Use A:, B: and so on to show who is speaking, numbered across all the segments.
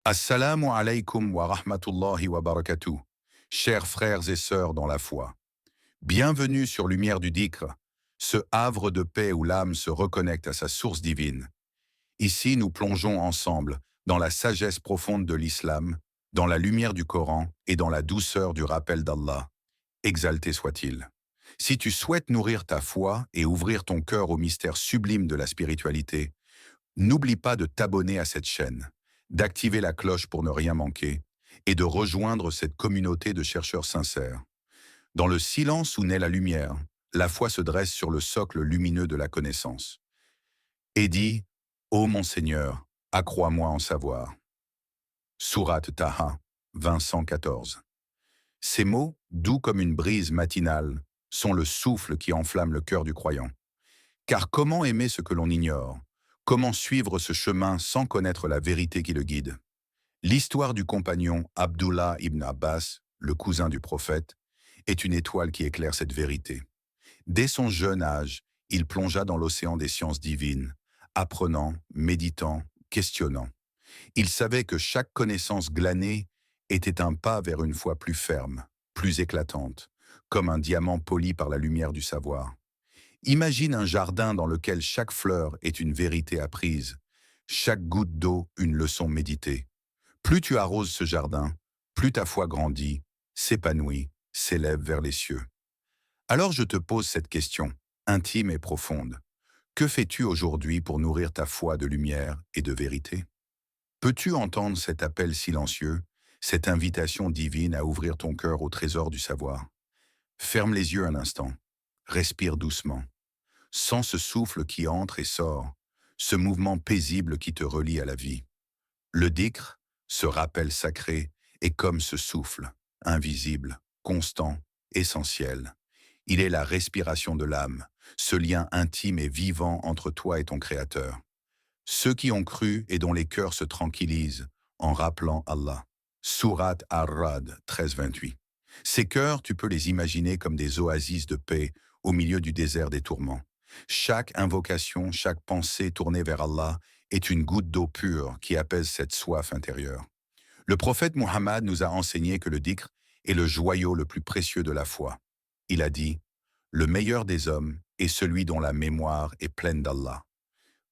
A: Assalamu alaikum wa rahmatullahi wa barakatuh. Chers frères et sœurs dans la foi, bienvenue sur Lumière du Dhikr, ce havre de paix où l'âme se reconnecte à sa source divine. Ici, nous plongeons ensemble dans la sagesse profonde de l'islam, dans la lumière du Coran et dans la douceur du rappel d'Allah. Exalté soit-il. Si tu souhaites nourrir ta foi et ouvrir ton cœur au mystère sublime de la spiritualité, n'oublie pas de t'abonner à cette chaîne, d'activer la cloche pour ne rien manquer et de rejoindre cette communauté de chercheurs sincères. Dans le silence où naît la lumière, la foi se dresse sur le socle lumineux de la connaissance. Et dit, ô mon Seigneur, accrois-moi en savoir. Sourate Taha, 20-114. Ces mots, doux comme une brise matinale, sont le souffle qui enflamme le cœur du croyant. Car comment aimer ce que l'on ignore? Comment suivre ce chemin sans connaître la vérité qui le guide? L'histoire du compagnon Abdullah ibn Abbas, le cousin du prophète, est une étoile qui éclaire cette vérité. Dès son jeune âge, il plongea dans l'océan des sciences divines, apprenant, méditant, questionnant. Il savait que chaque connaissance glanée était un pas vers une foi plus ferme, plus éclatante, comme un diamant poli par la lumière du savoir. Imagine un jardin dans lequel chaque fleur est une vérité apprise, chaque goutte d'eau une leçon méditée. Plus tu arroses ce jardin, plus ta foi grandit, s'épanouit, s'élève vers les cieux. Alors je te pose cette question, intime et profonde. Que fais-tu aujourd'hui pour nourrir ta foi de lumière et de vérité? Peux-tu entendre cet appel silencieux, cette invitation divine à ouvrir ton cœur au trésor du savoir? Ferme les yeux un instant, respire doucement. Sens ce souffle qui entre et sort, ce mouvement paisible qui te relie à la vie. Le dhikr, ce rappel sacré, est comme ce souffle, invisible, constant, essentiel. Il est la respiration de l'âme, ce lien intime et vivant entre toi et ton Créateur. Ceux qui ont cru et dont les cœurs se tranquillisent en rappelant Allah. Sourate Ar-Ra'd 13-28. Ces cœurs, tu peux les imaginer comme des oasis de paix au milieu du désert des tourments. Chaque invocation, chaque pensée tournée vers Allah est une goutte d'eau pure qui apaise cette soif intérieure. Le prophète Muhammad nous a enseigné que le dhikr est le joyau le plus précieux de la foi. Il a dit, « Le meilleur des hommes est celui dont la mémoire est pleine d'Allah. »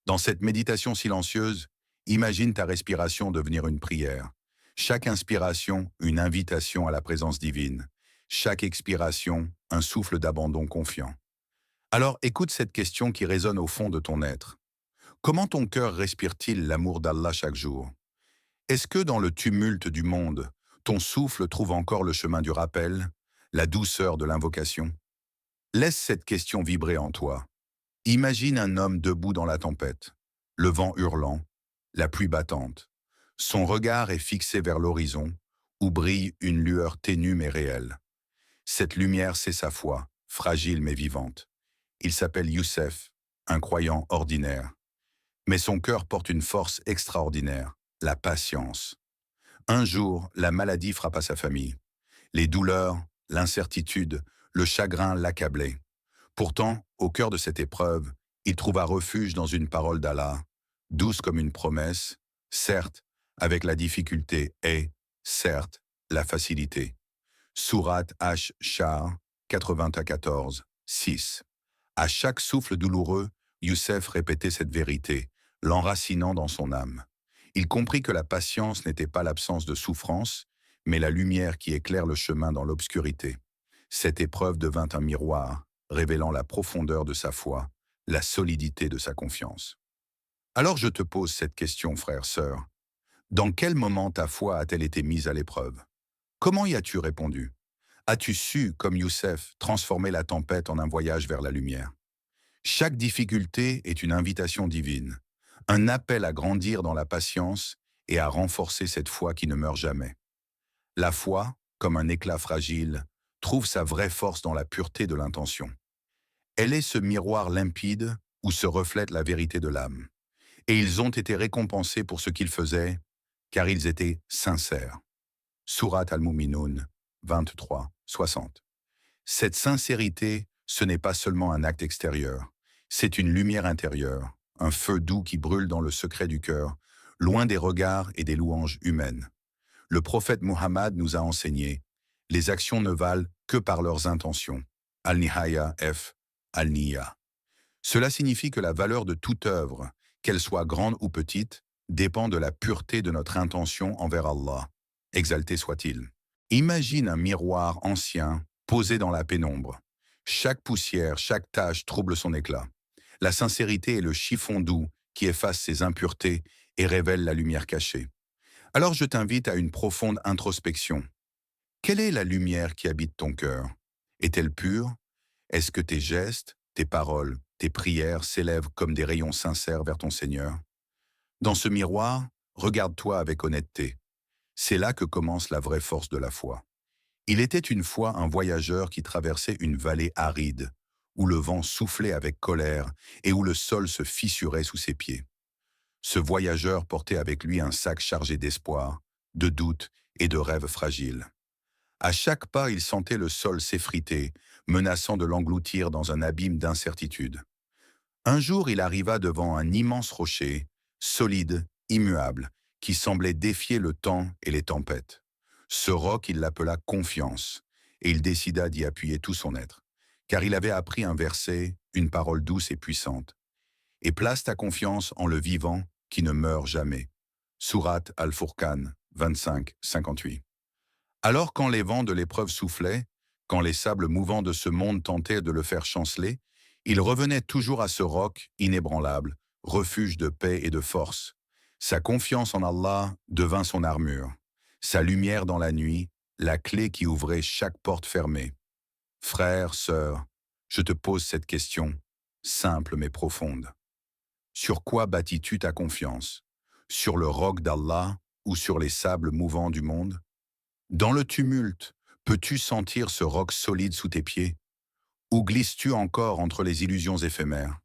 A: Dans cette méditation silencieuse, imagine ta respiration devenir une prière. Chaque inspiration, une invitation à la présence divine. Chaque expiration, un souffle d'abandon confiant. Alors écoute cette question qui résonne au fond de ton être. Comment ton cœur respire-t-il l'amour d'Allah chaque jour? Est-ce que dans le tumulte du monde, ton souffle trouve encore le chemin du rappel, la douceur de l'invocation? Laisse cette question vibrer en toi. Imagine un homme debout dans la tempête, le vent hurlant, la pluie battante. Son regard est fixé vers l'horizon, où brille une lueur ténue mais réelle. Cette lumière, c'est sa foi, fragile mais vivante. Il s'appelle Youssef, un croyant ordinaire. Mais son cœur porte une force extraordinaire, la patience. Un jour, la maladie frappa sa famille. Les douleurs, l'incertitude, le chagrin l'accablaient. Pourtant, au cœur de cette épreuve, il trouva refuge dans une parole d'Allah, douce comme une promesse, certes, avec la difficulté et, certes, la facilité. Sourate Ash-Shar 94, 6. À chaque souffle douloureux, Youssef répétait cette vérité, l'enracinant dans son âme. Il comprit que la patience n'était pas l'absence de souffrance, mais la lumière qui éclaire le chemin dans l'obscurité. Cette épreuve devint un miroir, révélant la profondeur de sa foi, la solidité de sa confiance. Alors je te pose cette question, frère, sœur. Dans quel moment ta foi a-t-elle été mise à l'épreuve? Comment y as-tu répondu? As-tu su, comme Youssef, transformer la tempête en un voyage vers la lumière? Chaque difficulté est une invitation divine, un appel à grandir dans la patience et à renforcer cette foi qui ne meurt jamais. La foi, comme un éclat fragile, trouve sa vraie force dans la pureté de l'intention. Elle est ce miroir limpide où se reflète la vérité de l'âme. Et ils ont été récompensés pour ce qu'ils faisaient, car ils étaient sincères. Sourate Al-Mu'minun 23, 60. Cette sincérité, ce n'est pas seulement un acte extérieur, c'est une lumière intérieure, un feu doux qui brûle dans le secret du cœur, loin des regards et des louanges humaines. Le prophète Muhammad nous a enseigné « Les actions ne valent que par leurs intentions ». Al-Nihaya F. Al-Niya. Cela signifie que la valeur de toute œuvre, qu'elle soit grande ou petite, dépend de la pureté de notre intention envers Allah. Exalté soit-il. Imagine un miroir ancien posé dans la pénombre. Chaque poussière, chaque tache trouble son éclat. La sincérité est le chiffon doux qui efface ses impuretés et révèle la lumière cachée. Alors je t'invite à une profonde introspection. Quelle est la lumière qui habite ton cœur? Est-elle pure? Est-ce que tes gestes, tes paroles, tes prières s'élèvent comme des rayons sincères vers ton Seigneur? Dans ce miroir, regarde-toi avec honnêteté. C'est là que commence la vraie force de la foi. Il était une fois un voyageur qui traversait une vallée aride, où le vent soufflait avec colère et où le sol se fissurait sous ses pieds. Ce voyageur portait avec lui un sac chargé d'espoir, de doutes et de rêves fragiles. À chaque pas, il sentait le sol s'effriter, menaçant de l'engloutir dans un abîme d'incertitude. Un jour, il arriva devant un immense rocher, solide, immuable, qui semblait défier le temps et les tempêtes. Ce roc, il l'appela confiance, et il décida d'y appuyer tout son être, car il avait appris un verset, une parole douce et puissante. Et place ta confiance en le vivant qui ne meurt jamais. Sourate Al-Furqan 25-58. Alors quand les vents de l'épreuve soufflaient, quand les sables mouvants de ce monde tentaient de le faire chanceler, il revenait toujours à ce roc inébranlable, refuge de paix et de force. Sa confiance en Allah devint son armure, sa lumière dans la nuit, la clé qui ouvrait chaque porte fermée. Frère, sœur, je te pose cette question, simple mais profonde. Sur quoi bâtis-tu ta confiance? Sur le roc d'Allah ou sur les sables mouvants du monde? Dans le tumulte, peux-tu sentir ce roc solide sous tes pieds? Ou glisses-tu encore entre les illusions éphémères?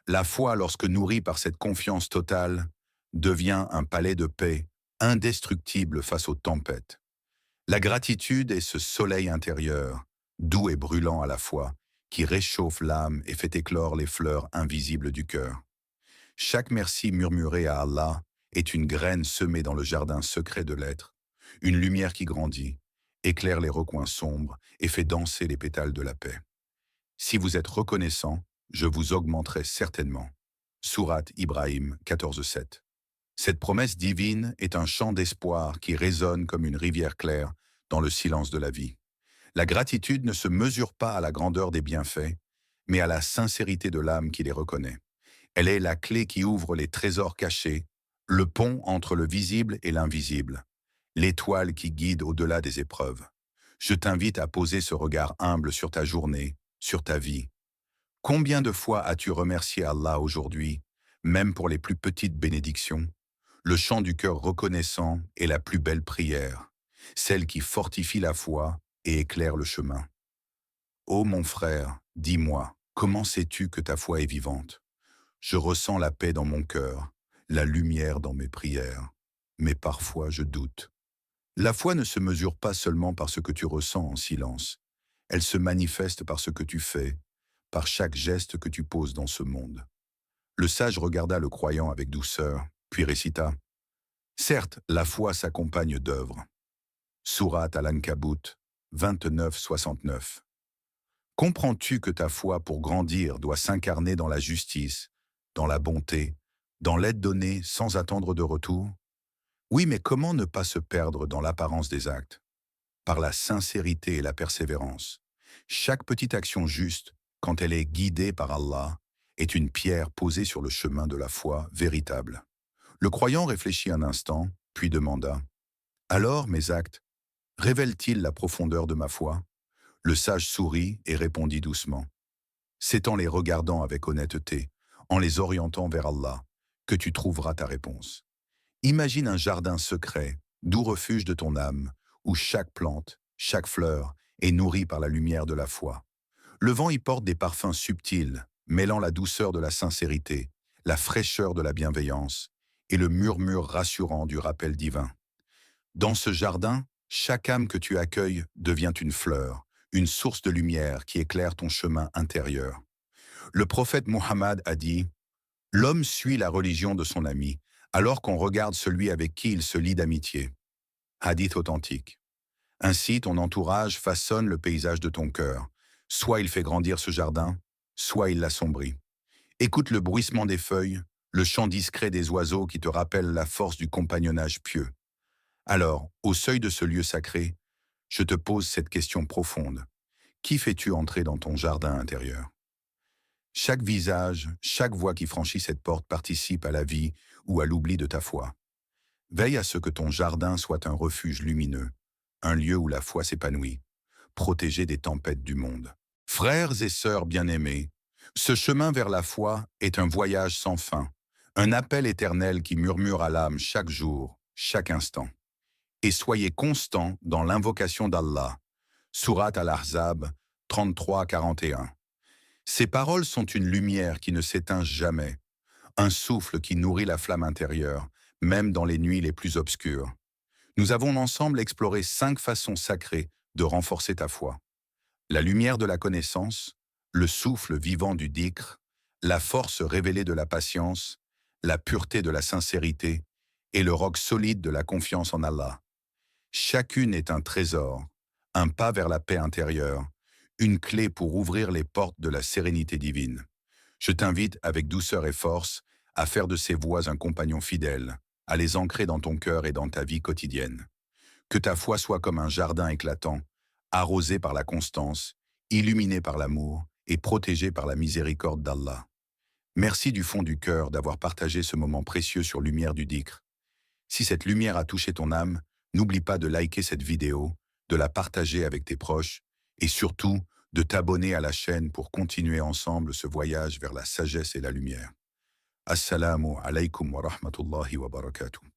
A: La foi, lorsque nourrie par cette confiance totale, devient un palais de paix, indestructible face aux tempêtes. La gratitude est ce soleil intérieur, doux et brûlant à la fois, qui réchauffe l'âme et fait éclore les fleurs invisibles du cœur. Chaque merci murmuré à Allah est une graine semée dans le jardin secret de l'être, une lumière qui grandit, éclaire les recoins sombres et fait danser les pétales de la paix. Si vous êtes reconnaissant, je vous augmenterai certainement. Sourate Ibrahim 14:7. Cette promesse divine est un chant d'espoir qui résonne comme une rivière claire dans le silence de la vie. La gratitude ne se mesure pas à la grandeur des bienfaits, mais à la sincérité de l'âme qui les reconnaît. Elle est la clé qui ouvre les trésors cachés, le pont entre le visible et l'invisible, l'étoile qui guide au-delà des épreuves. Je t'invite à poser ce regard humble sur ta journée, sur ta vie. Combien de fois as-tu remercié Allah aujourd'hui, même pour les plus petites bénédictions? Le chant du cœur reconnaissant est la plus belle prière, celle qui fortifie la foi et éclaire le chemin. Ô mon frère, dis-moi, comment sais-tu que ta foi est vivante? Je ressens la paix dans mon cœur, la lumière dans mes prières, mais parfois je doute. La foi ne se mesure pas seulement par ce que tu ressens en silence, elle se manifeste par ce que tu fais, par chaque geste que tu poses dans ce monde. Le sage regarda le croyant avec douceur, puis récita « Certes, la foi s'accompagne d'œuvres. » Sourate Al-Ankabut 29-69. Comprends-tu que ta foi, pour grandir, doit s'incarner dans la justice, dans la bonté, dans l'aide donnée sans attendre de retour? Oui, mais comment ne pas se perdre dans l'apparence des actes? Par la sincérité et la persévérance. Chaque petite action juste, quand elle est guidée par Allah, est une pierre posée sur le chemin de la foi véritable. Le croyant réfléchit un instant, puis demanda « Alors, mes actes, révèlent-ils la profondeur de ma foi ?» Le sage sourit et répondit doucement « C'est en les regardant avec honnêteté, en les orientant vers Allah, que tu trouveras ta réponse. Imagine un jardin secret, doux refuge de ton âme, où chaque plante, chaque fleur est nourrie par la lumière de la foi. Le vent y porte des parfums subtils, mêlant la douceur de la sincérité, la fraîcheur de la bienveillance et le murmure rassurant du rappel divin. Dans ce jardin, chaque âme que tu accueilles devient une fleur, une source de lumière qui éclaire ton chemin intérieur. Le prophète Muhammad a dit « L'homme suit la religion de son ami, alors qu'on regarde celui avec qui il se lie d'amitié. Hadith authentique. Ainsi, ton entourage façonne le paysage de ton cœur. Soit il fait grandir ce jardin, soit il l'assombrit. Écoute le bruissement des feuilles, le chant discret des oiseaux qui te rappellent la force du compagnonnage pieux. Alors, au seuil de ce lieu sacré, je te pose cette question profonde. Qui fais-tu entrer dans ton jardin intérieur? Chaque visage, chaque voix qui franchit cette porte participe à la vie ou à l'oubli de ta foi. Veille à ce que ton jardin soit un refuge lumineux, un lieu où la foi s'épanouit, protégé des tempêtes du monde. Frères et sœurs bien-aimés, ce chemin vers la foi est un voyage sans fin, un appel éternel qui murmure à l'âme chaque jour, chaque instant. Et soyez constants dans l'invocation d'Allah. Surat Al-Ahzab 33-41. Ces paroles sont une lumière qui ne s'éteint jamais, un souffle qui nourrit la flamme intérieure, même dans les nuits les plus obscures. Nous avons ensemble exploré 5 façons sacrées de renforcer ta foi. La lumière de la connaissance, le souffle vivant du dhikr, la force révélée de la patience, la pureté de la sincérité et le roc solide de la confiance en Allah. Chacune est un trésor, un pas vers la paix intérieure, une clé pour ouvrir les portes de la sérénité divine. Je t'invite avec douceur et force à faire de ces voix un compagnon fidèle, à les ancrer dans ton cœur et dans ta vie quotidienne. Que ta foi soit comme un jardin éclatant, arrosé par la constance, illuminé par l'amour et protégé par la miséricorde d'Allah. Merci du fond du cœur d'avoir partagé ce moment précieux sur Lumière du Dhikr. Si cette lumière a touché ton âme, n'oublie pas de liker cette vidéo, de la partager avec tes proches et surtout de t'abonner à la chaîne pour continuer ensemble ce voyage vers la sagesse et la lumière. Assalamu alaikum wa rahmatullahi wa barakatuh.